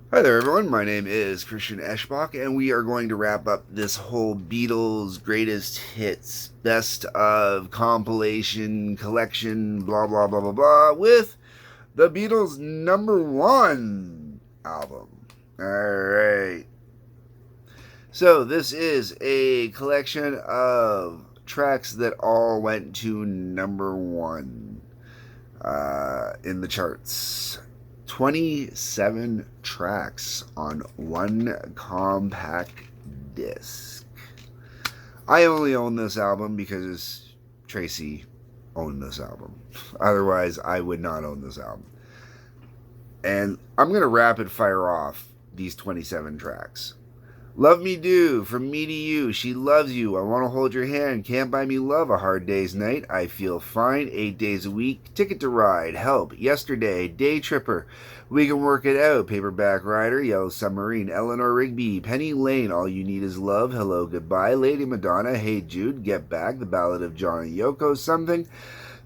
Hi there, everyone. My name is Christian Eschbach, and we are going to wrap up this whole Beatles greatest hits, best of compilation, collection, blah, blah, blah, blah, blah, with the Beatles' number one album. All right. So, this is a collection of tracks that all went to number one in the charts. 27 tracks on one compact disc. I only own this album because Tracy owned this album. Otherwise, I would not own this album. And I'm going to rapid fire off these 27 tracks. Love Me Do, From Me to You, She Loves You, I Want to Hold Your Hand, Can't Buy Me Love, A Hard Day's Night, I Feel Fine, 8 Days a Week, Ticket to Ride, Help, Yesterday, Day Tripper, We Can Work It Out, Paperback Rider, Yellow Submarine, Eleanor Rigby, Penny Lane, All You Need Is Love, Hello Goodbye, Lady Madonna, Hey Jude, Get Back, The Ballad of John and Yoko, Something,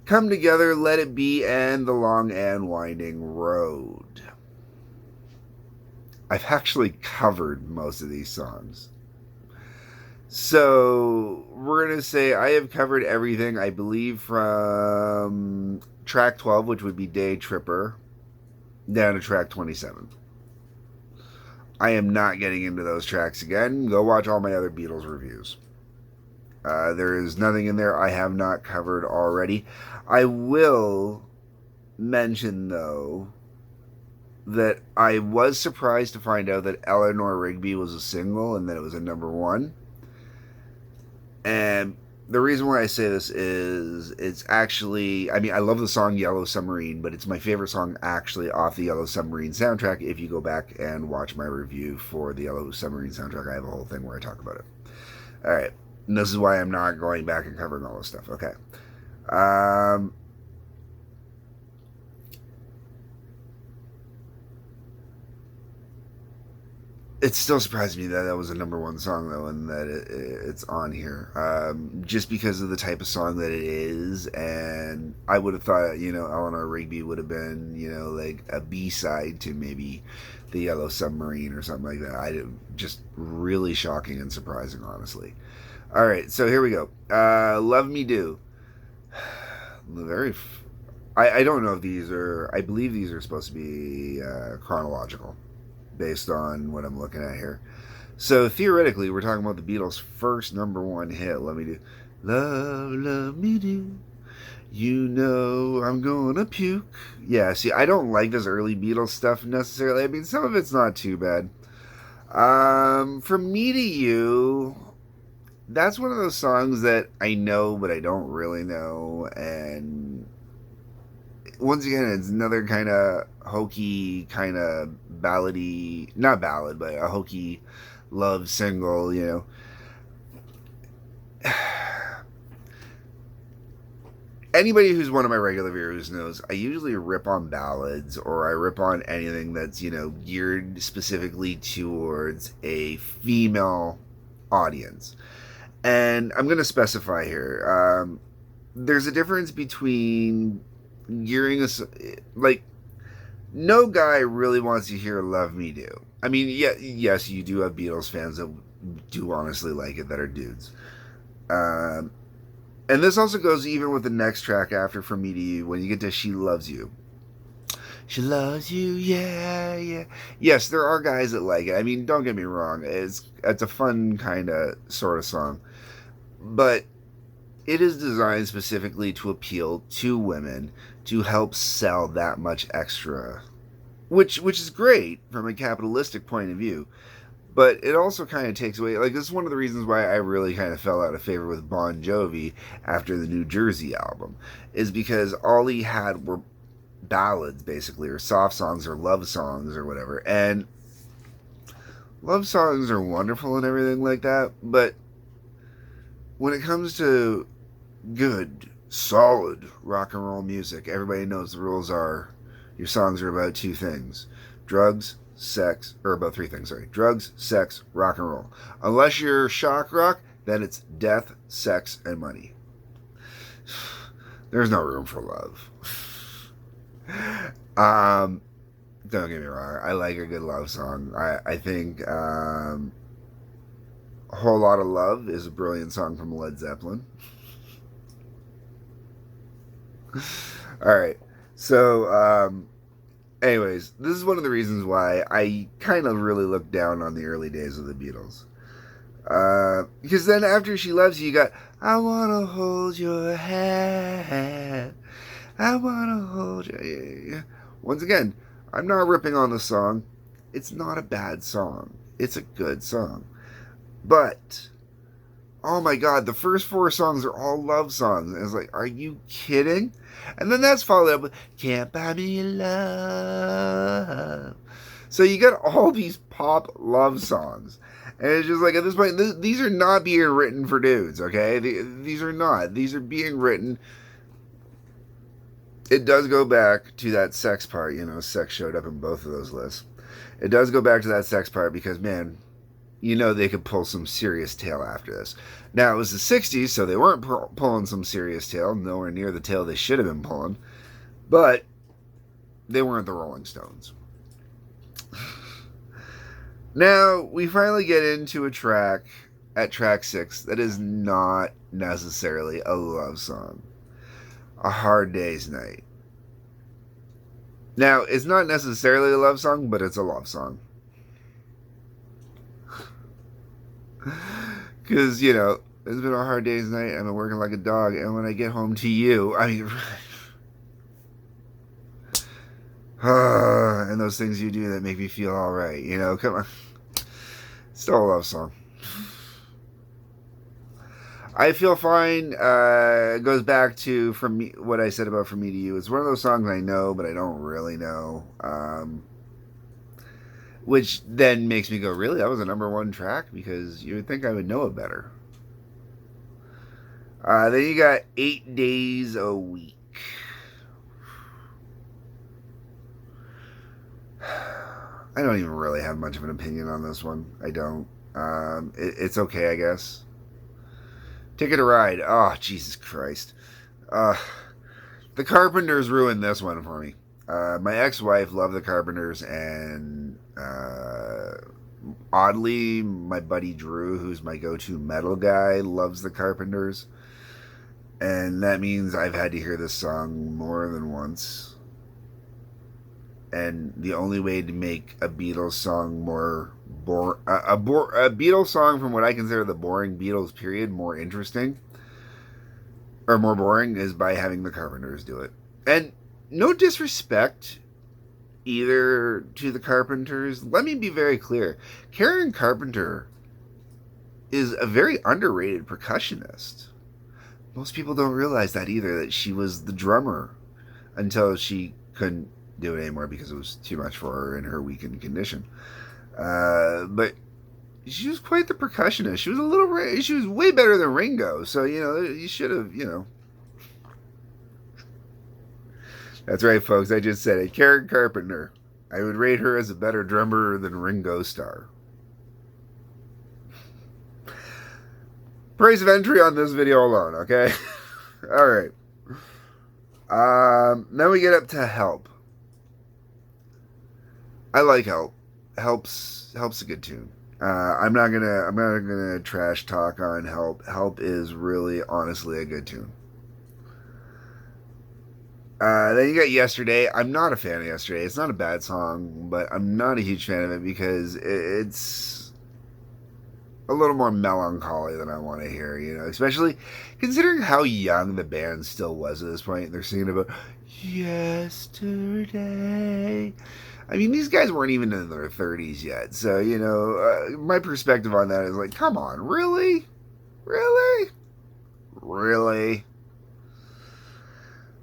Come Together, Let It Be, and The Long and Winding Road. I've actually covered most of these songs. So we're going to say I have covered everything, I believe, from track 12, which would be Day Tripper, down to track 27. I am not getting into those tracks again. Go watch all my other Beatles reviews. There is nothing in there I have not covered already. I will mention, though, that I was surprised to find out that Eleanor Rigby was a single and that it was a number one. And the reason why I say this is it's actually, I mean, I love the song Yellow Submarine, but it's my favorite song actually off the Yellow Submarine soundtrack. If you go back and watch my review for the Yellow Submarine soundtrack, I have a whole thing where I talk about it. All right. And this is why I'm not going back and covering all this stuff. Okay. It still surprised me that that was a number one song, though, and that it's on here. Just because of the type of song that it is, and I would have thought, Eleanor Rigby would have been, like a B-side to maybe the Yellow Submarine or something like that. Just really shocking and surprising, honestly. All right, so here we go. Love Me Do. Very. I don't know if these are. I believe these are supposed to be chronological, based on what I'm looking at here. So theoretically, we're talking about the Beatles' first number one hit. Let me do. Love, love me do. You know I'm gonna puke. Yeah, see, I don't like this early Beatles stuff necessarily. I mean, some of it's not too bad. From Me to You, that's one of those songs that I know, but I don't really know. And once again, it's another kind of hokey, kind of ballady, not ballad, but a hokey love single. Anybody who's one of my regular viewers knows I usually rip on ballads or I rip on anything that's, geared specifically towards a female audience. And I'm going to specify here. There's a difference between gearing us, like, no guy really wants to hear Love Me Do. I mean, yeah, yes, you do have Beatles fans that do honestly like it that are dudes. Um, and this also goes even with the next track after From Me to You when you get to She Loves You. She loves you, yeah, yeah. Yes, there are guys that like it. I mean, don't get me wrong. It's a fun kind of sort of song. But it is designed specifically to appeal to women to help sell that much extra, which is great from a capitalistic point of view. But it also kind of takes away, like, this is one of the reasons why I really kind of fell out of favor with Bon Jovi after the New Jersey album, is because all he had were ballads, basically, or soft songs, or love songs, or whatever. And love songs are wonderful and everything like that, but when it comes to good, solid rock and roll music, everybody knows the rules are your songs are about two things: drugs, sex, or about three things, sorry. Drugs, sex, rock and roll. Unless you're shock rock, then it's death, sex, and money. There's no room for love. Don't get me wrong. I like a good love song. I think A Whole Lot of Love is a brilliant song from Led Zeppelin. All right. So, anyways, this is one of the reasons why I kind of really look down on the early days of the Beatles. Because then after She Loves You, you got I Wanna Hold Your Hand. I Wanna Hold You. Once again, I'm not ripping on the song. It's not a bad song. It's a good song. But, oh my god, the first 4 songs are all love songs. And it's like, are you kidding? And then that's followed up with Can't Buy Me Love. So you got all these pop love songs. And it's just like, at this point, these are not being written for dudes, okay? These are not. These are being written. It does go back to that sex part. Sex showed up in both of those lists. It does go back to that sex part because, man, they could pull some serious tail after this. Now, it was the 60s, so they weren't pulling some serious tail. Nowhere near the tail they should have been pulling. But they weren't the Rolling Stones. Now, we finally get into a track at track 6 that is not necessarily a love song. A Hard Day's Night. Now, it's not necessarily a love song, but it's a love song. Because, it's been a hard day's night. I've been working like a dog. And when I get home to you, and those things you do that make me feel all right. Come on. Still a love song. I Feel Fine goes back to from me, what I said about From Me to You. It's one of those songs I know, but I don't really know. Which then makes me go, really? That was a number 1 track? Because you would think I would know it better. Then you got 8 Days a Week. I don't even really have much of an opinion on this one. I don't. It's okay, I guess. Ticket to Ride. Oh, Jesus Christ. The Carpenters ruined this one for me. My ex-wife loved the Carpenters, and oddly, my buddy Drew, who's my go-to metal guy, loves the Carpenters. And that means I've had to hear this song more than once. And the only way to make a Beatles song more a Beatles song from what I consider the boring Beatles period more interesting, or more boring, is by having the Carpenters do it. And no disrespect either to the Carpenters. Let me be very clear. Karen Carpenter is a very underrated percussionist. Most people don't realize that either, that she was the drummer until she couldn't do it anymore because it was too much for her in her weakened condition. But she was quite the percussionist. She was way better than Ringo. So, you should have, That's right, folks. I just said it. Karen Carpenter. I would rate her as a better drummer than Ringo Starr. Price of entry on this video alone, okay? All right. Then we get up to Help. I like Help. Help's a good tune. I'm not gonna trash talk on Help. Help is really, honestly, a good tune. Then you got Yesterday. I'm not a fan of Yesterday. It's not a bad song, but I'm not a huge fan of it because it's a little more melancholy than I want to hear, especially considering how young the band still was at this point. They're singing about yesterday. I mean, these guys weren't even in their 30s yet. So, my perspective on that is like, come on, really? Really? Really?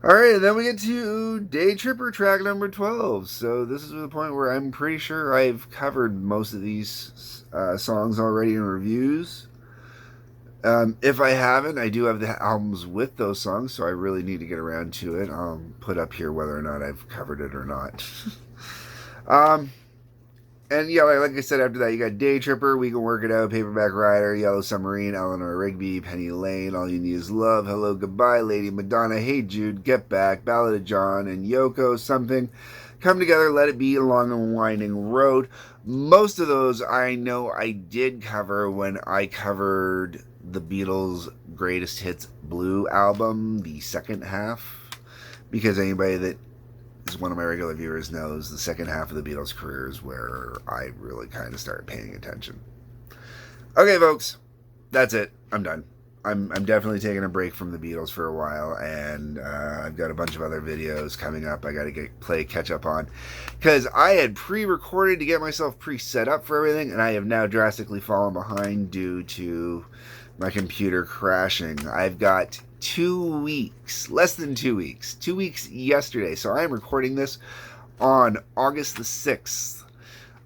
All right, and then we get to Day Tripper, track number 12. So this is the point where I'm pretty sure I've covered most of these songs already in reviews. If I haven't, I do have the albums with those songs, so I really need to get around to it. I'll put up here whether or not I've covered it or not. And yeah, like I said, after that, you got Day Tripper, We Can Work It Out, Paperback Rider, Yellow Submarine, Eleanor Rigby, Penny Lane, All You Need Is Love, Hello Goodbye, Lady Madonna, Hey Jude, Get Back, Ballad of John and Yoko, Something, come together, let it be along a winding road. Most of those I know I did cover when I covered the Beatles' Greatest Hits Blue album, the second half, because anybody that is one of my regular viewers knows the second half of the Beatles' career is where I really kind of started paying attention. Okay, folks, that's it. I'm done. I'm definitely taking a break from the Beatles for a while, and I've got a bunch of other videos coming up I got to catch up on, because I had pre-recorded to get myself pre-set up for everything, and I have now drastically fallen behind due to my computer crashing. I've got 2 weeks, less than 2 weeks, 2 weeks yesterday, so I am recording this on August the 6th.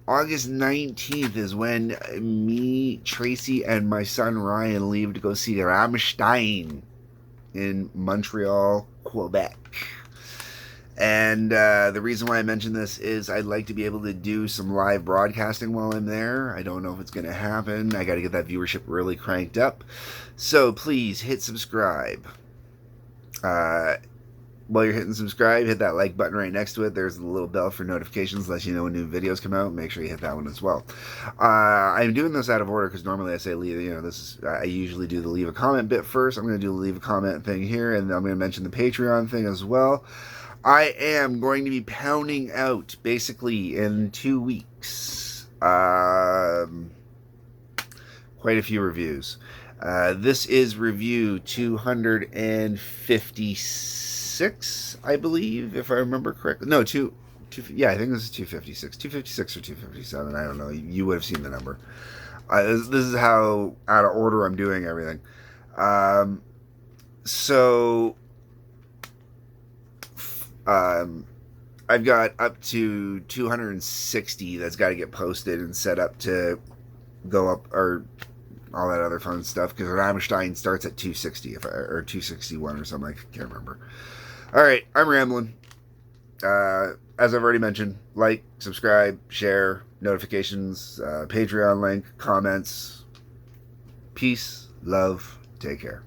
August 19th is when me, Tracy, and my son Ryan leave to go see Rammstein in Montreal, Quebec. And the reason why I mention this is I'd like to be able to do some live broadcasting while I'm there. I don't know if it's going to happen. I got to get that viewership really cranked up. So please hit subscribe. While you're hitting subscribe, hit that like button right next to it. There's the little bell for notifications, lets you know when new videos come out. Make sure you hit that one as well. I'm doing this out of order because normally I say leave. I usually do the leave a comment bit first. I'm going to do the leave a comment thing here, and I'm going to mention the Patreon thing as well. I am going to be pounding out basically in 2 weeks quite a few reviews. This is review 256. I believe, if I remember correctly. No, I think this is 256. 256 or 257. I don't know. You would have seen the number. This is how out of order I'm doing everything. I've got up to 260 that's got to get posted and set up to go up, or all that other fun stuff, because Rammstein starts at 260 or 261 or something. I can't remember. All right, I'm rambling. As I've already mentioned, like, subscribe, share, notifications, Patreon link, comments. Peace, love, take care.